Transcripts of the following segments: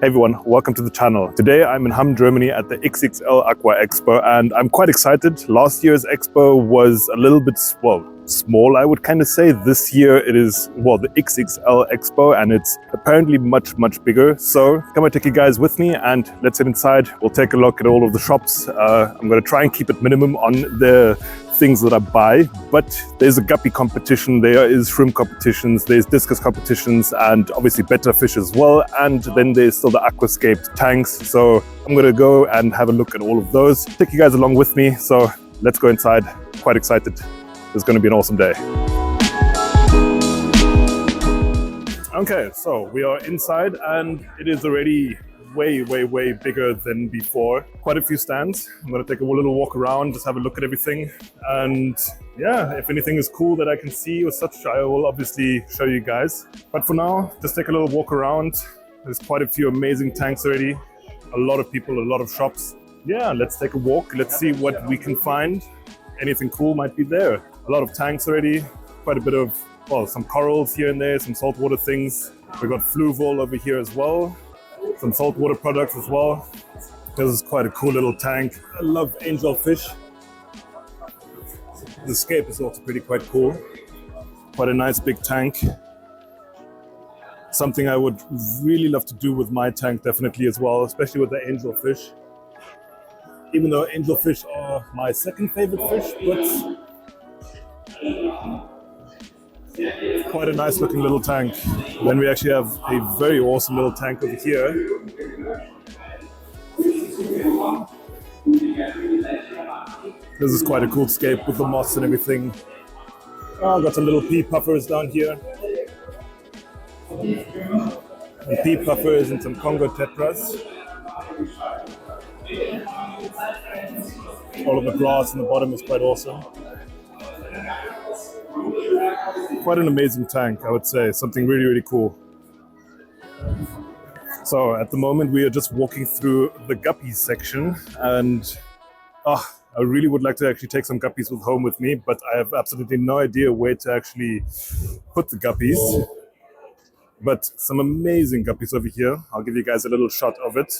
Hey everyone, welcome to the channel. Today I'm in Hamm, Germany at the XXL Aqua Expo and I'm quite excited. Last year's expo was a little bit, small I would kind of say. This year it is, the XXL Expo and it's apparently much bigger. So come and take you guys with me and let's head inside. We'll take a look at all of the shops. I'm going to try and keep it minimum on the things that I buy, but there's a guppy competition, there is shrimp competitions, there's discus competitions, and obviously better fish as well. And then there's still the Aquascapes tanks. So I'm gonna go and have a look at all of those. Take you guys along with me. So let's go inside. Quite excited. It's gonna be an awesome day. Okay, so we are inside and it is already way bigger than before. Quite a few stands. I'm gonna take a little walk around, just have a look at everything. And yeah, if anything is cool that I can see or such, I will obviously show you guys. But for now, just take a little walk around. There's quite a few amazing tanks already. A lot of people, a lot of shops. Yeah, let's take a walk. Let's see what we can find. Anything cool might be there. A lot of tanks already. Quite a bit of, some corals here and there, some saltwater things. We've got fluval over here as well. Some saltwater products as well. This is quite a cool little tank. I love angelfish. The scape is also quite cool. Quite a nice big tank. Something I would really love to do with my tank definitely as well, especially with the angelfish. Even though angelfish are my second favorite fish, but quite a nice looking little tank. Then we actually have a very awesome little tank over here. This is quite a cool scape with the moss and everything. Oh, got some little pea puffers down here. And pea puffers and some Congo tetras. All of the grass in the bottom is quite awesome. Quite an amazing tank, I would say. Something really cool. So at the moment we are just walking through the guppies section, and I really would like to actually take some guppies home with me, but I have absolutely no idea where to actually put the guppies. But some amazing guppies over here. I'll give you guys a little shot of it.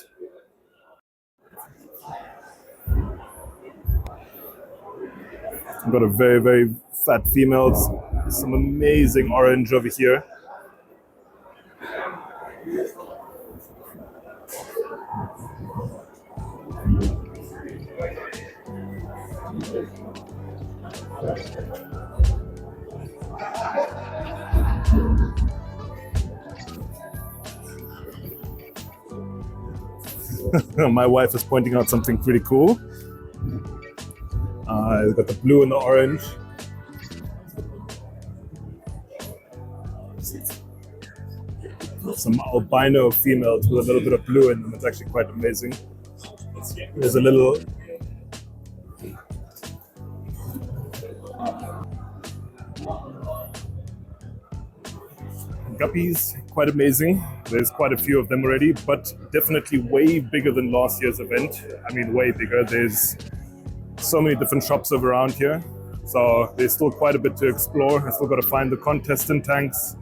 I've got a very fat females. Some amazing orange over here. My wife is pointing out something pretty cool. I've got the blue and the orange. Some albino females with a little bit of blue in them. It's actually quite amazing. There's a little guppies, quite amazing. There's quite a few of them already, but definitely way bigger than last year's event. I mean, way bigger. There's so many different shops over around here. So there's still quite a bit to explore. I still got to find the contestant tanks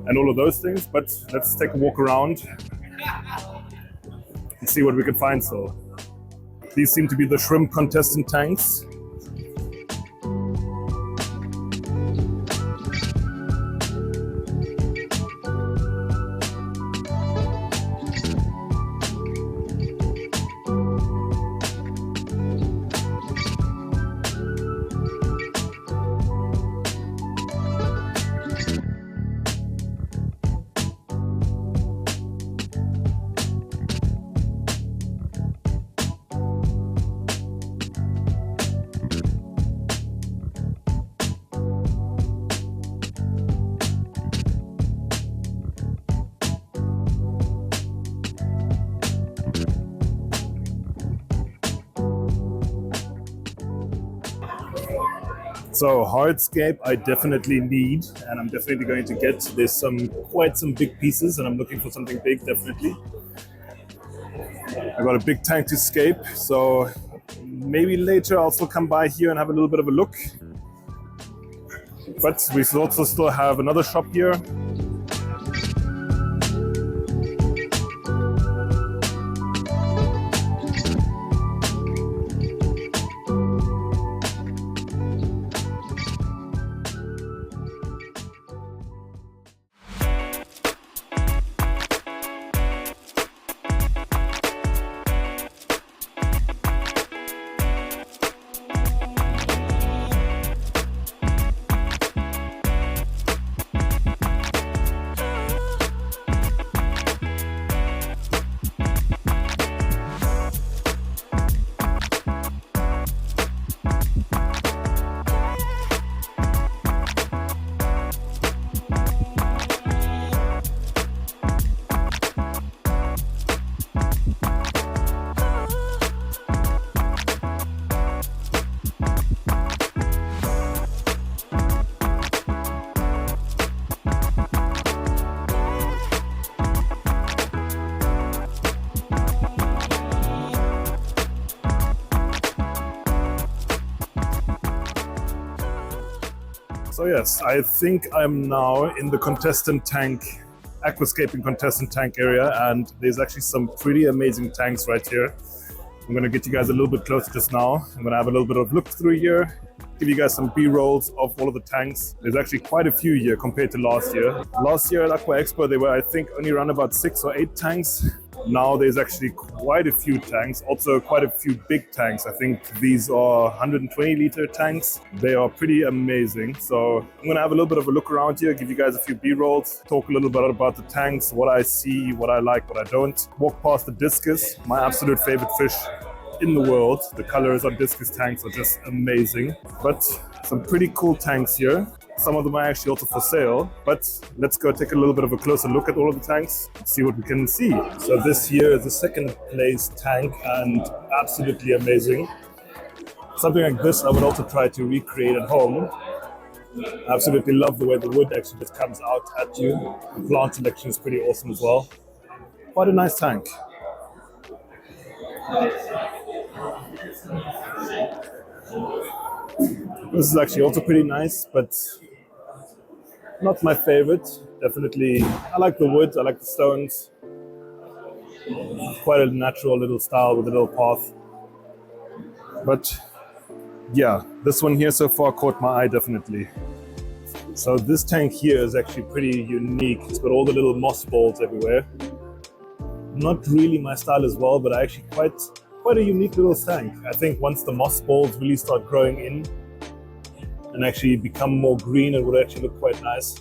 and all of those things, but let's take a walk around and see what we can find. So these seem to be the shrimp contestant tanks. So hardscape I definitely need, and I'm definitely going to get. There's quite some big pieces and I'm looking for something big, definitely. I got a big tank to scape, so maybe later I'll still come by here and have a little bit of a look. But we also still have another shop here. So yes, I think I'm now in the contestant tank, aquascaping contestant tank area, and there's actually some pretty amazing tanks right here. I'm going to get you guys a little bit closer just now. I'm going to have a little bit of look through here, give you guys some B-rolls of all of the tanks. There's actually quite a few here compared to last year. Last year at Aqua Expo, there were, I think, only around about 6 or 8 tanks. Now there's actually quite a few tanks, also quite a few big tanks. I think these are 120-liter tanks. They are pretty amazing. So I'm going to have a little bit of a look around here, give you guys a few B-rolls, talk a little bit about the tanks, what I see, what I like, what I don't. Walk past the discus, my absolute favorite fish in the world. The colors on discus tanks are just amazing. But some pretty cool tanks here. Some of them are actually also for sale, but let's go take a little bit of a closer look at all of the tanks, see what we can see. So this here is the second place tank and absolutely amazing. Something like this I would also try to recreate at home. I absolutely love the way the wood actually just comes out at you. The plant selection is pretty awesome as well. Quite a nice tank. This is actually also pretty nice, but not my favorite. Definitely, I like the wood, I like the stones. Quite a natural little style with a little path. But yeah, this one here so far caught my eye definitely. So this tank here is actually pretty unique. It's got all the little moss balls everywhere. Not really my style as well, but actually quite a unique little tank. I think once the moss balls really start growing in and actually become more green, it would actually look quite nice.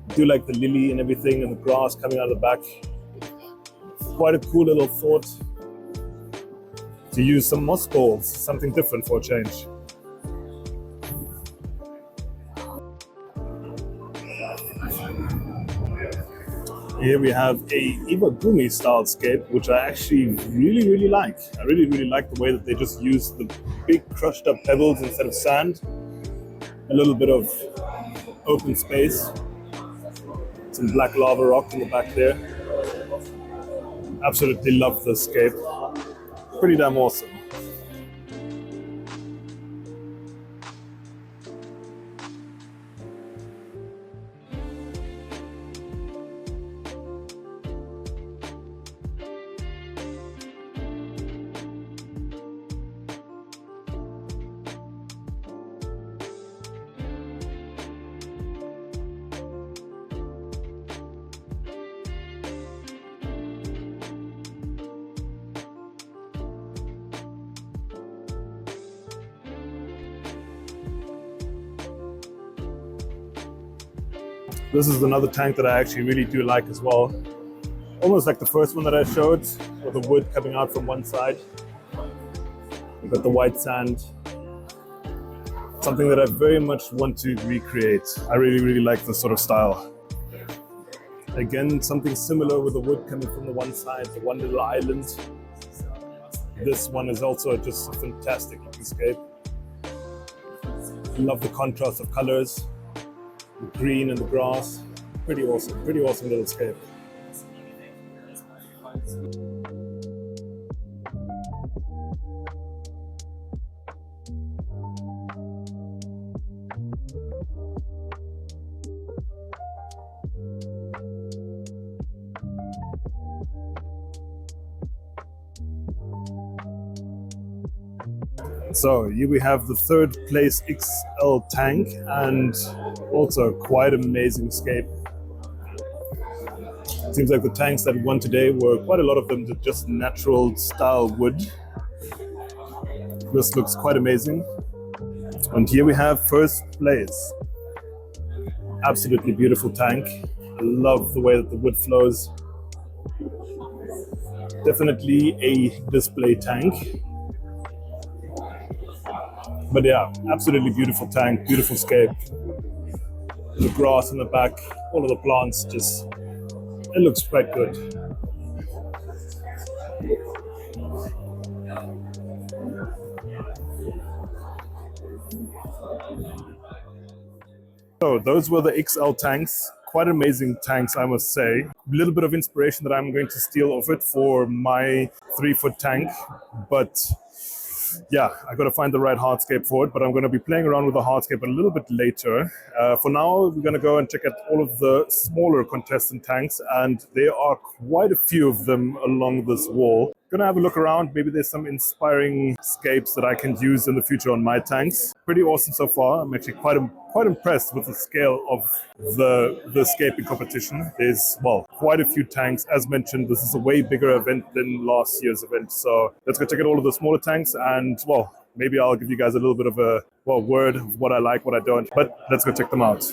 I do like the lily and everything and the grass coming out of the back. Quite a cool little thought to use some moss balls, something different for a change. Here we have a Iwagumi style scape, which I actually really like. I really like the way that they just use the big crushed up pebbles instead of sand. A little bit of open space. Some black lava rock in the back there. Absolutely love this scape. Pretty damn awesome. This is another tank that I actually really do like as well. Almost like the first one that I showed, with the wood coming out from one side. You've got the white sand. Something that I very much want to recreate. I really like this sort of style. Again, something similar with the wood coming from the one side, the one little island. This one is also just a fantastic looking scape. Love the contrast of colors. The green and the grass, pretty awesome little scape. So here we have the third place XL tank and also quite amazing scape. It seems like the tanks that won today were quite a lot of them just natural style wood. This looks quite amazing. And here we have first place. Absolutely beautiful tank. I love the way that the wood flows. Definitely a display tank. But yeah, absolutely beautiful tank, beautiful scape. The grass in the back, all of the plants, just, it looks quite good. So those were the XL tanks. Quite amazing tanks, I must say. A little bit of inspiration that I'm going to steal off it for my 3-foot tank, but yeah, I got to find the right hardscape for it, but I'm going to be playing around with the hardscape a little bit later. For now, we're going to go and check out all of the smaller contestant tanks, and there are quite a few of them along this wall. Gonna have a look around. Maybe there's some inspiring scapes that I can use in the future on my tanks. Pretty awesome so far. I'm actually quite impressed with the scale of the scaping competition. There's, well, quite a few tanks. As mentioned, this is a way bigger event than last year's event. So let's go check out all of the smaller tanks, and well, maybe I'll give you guys a little bit of a word of what I like, what I don't. But let's go check them out.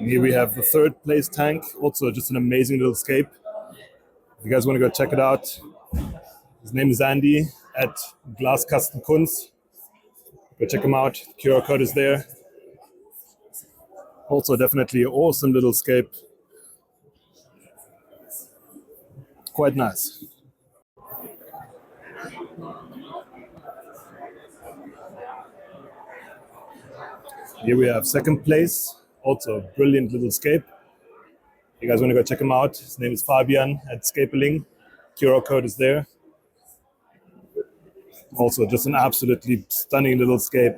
Here we have the third place tank, also just an amazing little scape. If you guys want to go check it out, his name is Andy at Glaskastenkunst. Go check him out, the QR code is there. Also definitely an awesome little scape. Quite nice. Here we have second place. Also a brilliant little scape. You guys want to go check him out. His name is Fabian at Scapeling. QR code is there. Also just an absolutely stunning little scape.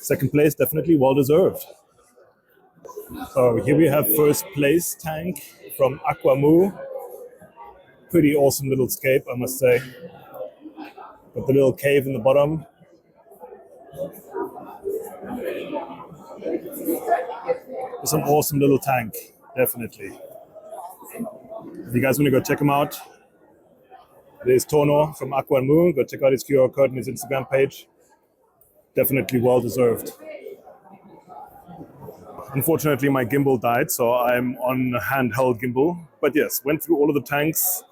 Second place, definitely well deserved. So here we have first place tank from Aqua Pretty awesome little scape, I must say. Got the little cave in the bottom. It's an awesome little tank, definitely. If you guys want to go check him out, there's Tono from Aqua Go check out his QR code and his Instagram page. Definitely well deserved. Unfortunately, my gimbal died, so I'm on a handheld gimbal. But yes, went through all of the tanks,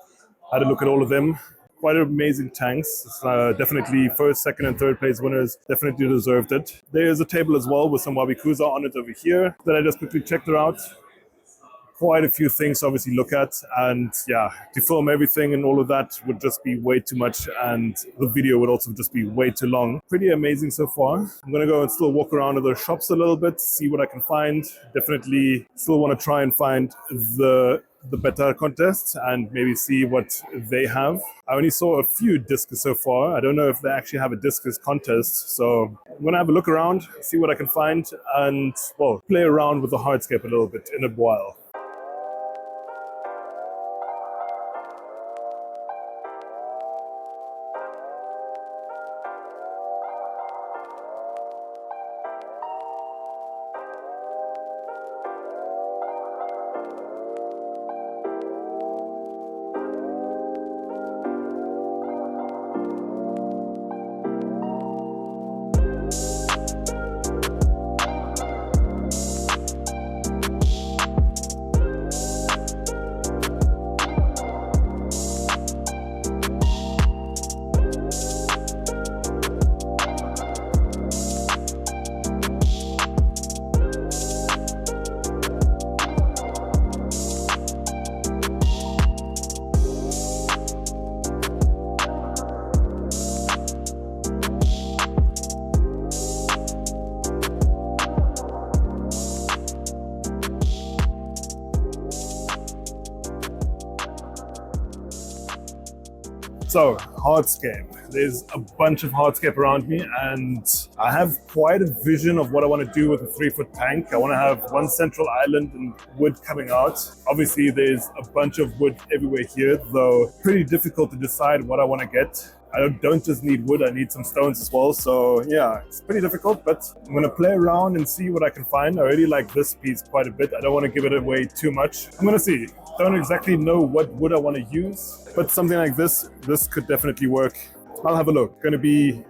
had a look at all of them. Quite amazing tanks. Definitely first, second, and third place winners definitely deserved it. There is a table as well with some Wabikusa on it over here that I just quickly checked out. Quite a few things to obviously look at, and yeah, to film everything and all of that would just be way too much, and the video would also just be way too long. Pretty amazing so far. I'm gonna go and still walk around the shops a little bit, see what I can find. Definitely still want to try and find the better contests and maybe see what they have. I only saw a few discus so far. I don't know if they actually have a discus contest, so I'm gonna have a look around, see what I can find, and well, play around with the hardscape a little bit in a while. So, hardscape. There's a bunch of hardscape around me, and I have quite a vision of what I want to do with a 3-foot tank. I want to have one central island and wood coming out. Obviously, there's a bunch of wood everywhere here, though pretty difficult to decide what I want to get. I don't just need wood, I need some stones as well. So yeah, it's pretty difficult, but I'm gonna play around and see what I can find. I really like this piece quite a bit. I don't want to give it away too much. I'm gonna see. Don't exactly know what wood I want to use, but something like this could definitely work. I'll have a look. Gonna be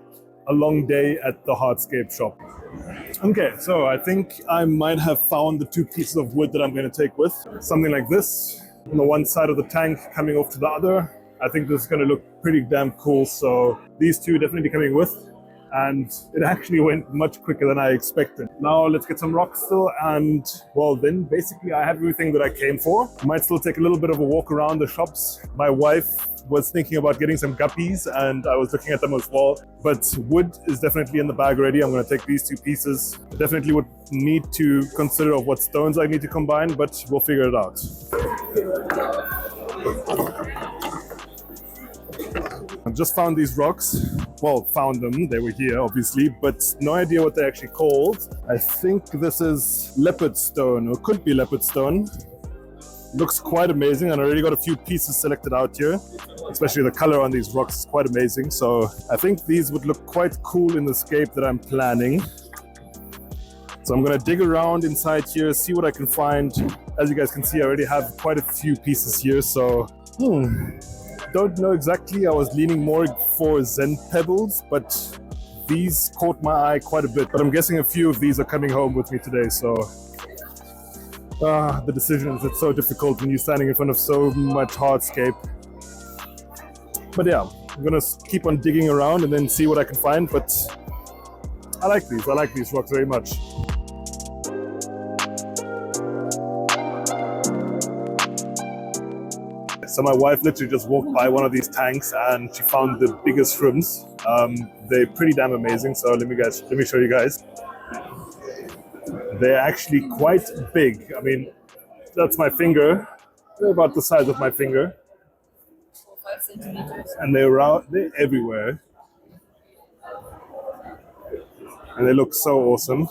a long day at the hardscape shop. Okay, so I think I might have found the 2 pieces of wood that I'm gonna take with. Something like this on the one side of the tank coming off to the other. I think this is going to look pretty damn cool, so these 2 definitely coming with, and it actually went much quicker than I expected. Now let's get some rocks still, and well, then basically I have everything that I came for. Might still take a little bit of a walk around the shops. My wife was thinking about getting some guppies, and I was looking at them as well, but wood is definitely in the bag already. I'm going to take these 2 pieces. Definitely would need to consider of what stones I need to combine, but we'll figure it out. I just found these rocks. Well, found them, they were here obviously, but no idea what they're actually called. I think this is leopard stone, or could be leopard stone. Looks quite amazing, and I already got a few pieces selected out here. Especially the color on these rocks is quite amazing, so I think these would look quite cool in the scape that I'm planning. So I'm gonna dig around inside here, see what I can find. As you guys can see, I already have quite a few pieces here, so don't know exactly. I was leaning more for Zen pebbles, but these caught my eye quite a bit. But I'm guessing a few of these are coming home with me today, so the decisions, it's so difficult when you're standing in front of so much hardscape. But yeah, I'm gonna keep on digging around and then see what I can find, but I like these rocks very much. So my wife literally just walked by one of these tanks and she found the biggest shrimps. They're pretty damn amazing. So let me show you guys. They're actually quite big. I mean, that's my finger. They're about the size of my finger. 5 centimeters. And they're everywhere. And they look so awesome.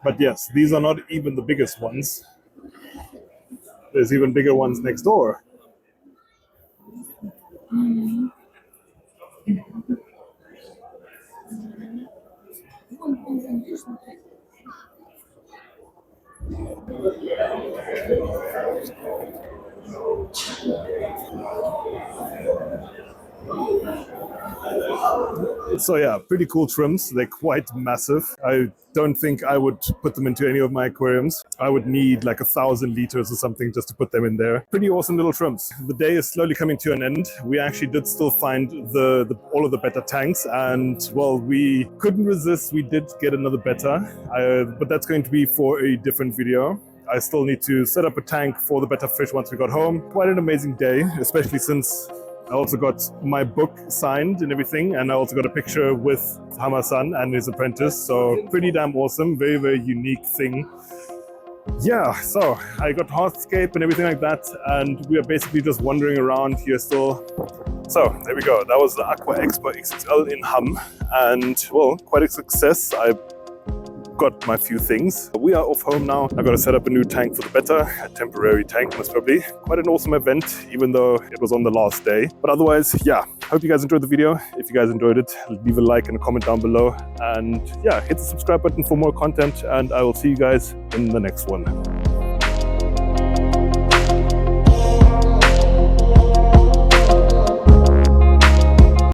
But yes, these are not even the biggest ones. There's even bigger ones next door. So yeah, pretty cool shrimps. They're quite massive. I don't think I would put them into any of my aquariums. I would need like 1,000 liters or something just to put them in there. Pretty awesome little shrimps. The day is slowly coming to an end. We actually did still find all of the betta tanks, and well, we couldn't resist. We did get another betta, but that's going to be for a different video. I still need to set up a tank for the betta fish once we got home. Quite an amazing day, especially since I also got my book signed and everything, and I also got a picture with Hamma-san and his apprentice, so pretty damn awesome, very, very unique thing. Yeah, so I got hardscape and everything like that, and we are basically just wandering around here still. So there we go, that was the Aqua Expo XXL in Hamm, and well, quite a success. I got my few things. We are off home now. I've got to set up a new tank for the betta, a temporary tank most probably. Quite an awesome event, even though it was on the last day. But otherwise, yeah, hope you guys enjoyed the video. If you guys enjoyed it, leave a like and a comment down below. And yeah, hit the subscribe button for more content, and I will see you guys in the next one.